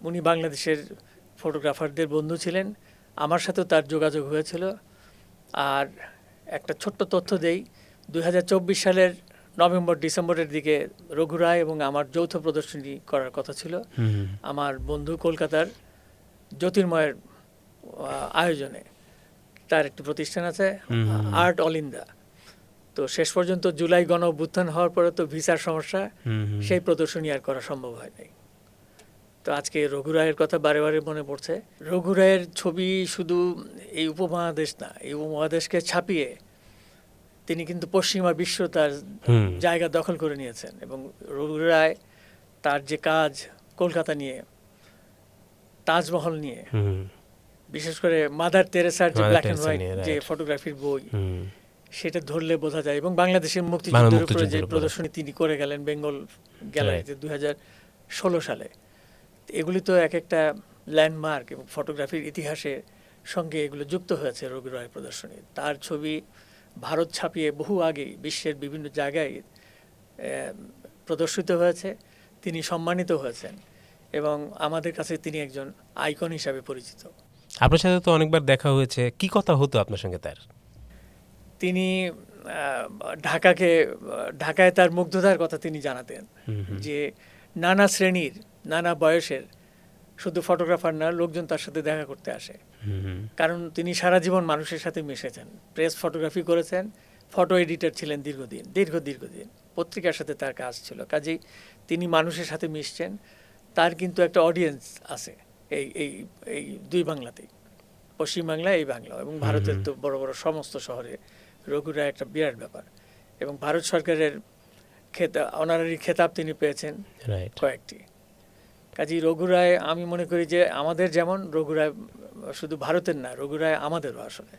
উনি বাংলাদেশের ফটোগ্রাফারদের বন্ধু ছিলেন, আমার সাথেও তার যোগাযোগ হয়েছিল। আর একটা ছোট্ট তথ্য দেই, 2024 সালের নভেম্বর ডিসেম্বরের দিকে রঘু রায় এবং আমার যৌথ প্রদর্শনী করার কথা ছিল আমার বন্ধু কলকাতার জ্যোতির্ময়ের আয়োজনে। তার একটি প্রতিষ্ঠান আছে আর্ট অল ইন্ডিয়া। তো শেষ পর্যন্ত জুলাই গণ অভ্যুত্থান হওয়ার পরে তো ভিসার সমস্যা, সেই প্রদর্শনী আর করা সম্ভব হয় নাই। তো আজকে রঘু রায়ের কথা বারে বারে মনে পড়ছে। রঘু রায়ের ছবি শুধু এই উপমহাদেশ না, এই উপমহাদেশকে ছাপিয়ে তিনি কিন্তু পশ্চিমা বিশ্ব তার জায়গা দখল করে নিয়েছেন। এবং রঘু রায় তার যে কাজ কলকাতা নিয়ে, তাজমহল নিয়ে, বিশেষ করে মাদার তেরেসার যে ব্ল্যাক অ্যান্ড হোয়াইট যে ফটোগ্রাফির বই, সেটা ধরলে বোঝা যায়। এবং বাংলাদেশের মুক্তিযুদ্ধের উপরে যে প্রদর্শনী তিনি করে গেলেন বেঙ্গল গ্যালারিতে 2016 সালে, এগুলি তো এক একটা ল্যান্ডমার্ক এবং ফটোগ্রাফির ইতিহাসের সঙ্গে এগুলো যুক্ত হয়েছে রঘু রায় প্রদর্শনী। তার ছবি ভারত ছাপিয়ে বহু আগেই বিশ্বের বিভিন্ন জায়গায় প্রদর্শিত হয়েছে, তিনি সম্মানিত হয়েছেন এবং আমাদের কাছে তিনি একজন আইকন হিসাবে পরিচিত। আপনার সাথে তো অনেকবার দেখা হয়েছে, কি কথা হতো আপনার সঙ্গে তার? তিনি ঢাকায় তার মুগ্ধতার কথা তিনি জানাতেন, যে নানা শ্রেণীর নানা বয়সের শুধু ফটোগ্রাফার না, লোকজন তার সাথে দেখা করতে আসে। কারণ তিনি সারা জীবন মানুষের সাথে মিশেছেন, প্রেস ফটোগ্রাফি করেছেন, ফটো এডিটর ছিলেন দীর্ঘদিন, পত্রিকার সাথে তার কাজ ছিল। কাজেই তিনি মানুষের সাথে মিশছেন। তার কিন্তু একটা অডিয়েন্স আছে এই এই এই দুই বাংলাতেই, পশ্চিমবাংলা, এই বাংলা এবং ভারতের তো বড় বড় সমস্ত শহরে রঘু রায় একটা বিরাট ব্যাপার। এবং ভারত সরকারের অনারারি খেতাব তিনি পেয়েছেন কয়েকটি। কাজী রঘু রায়, আমি মনে করি যে আমাদের যেমন রঘু রায় শুধু ভারতের না, রঘু রায় আমাদেরও আসলে।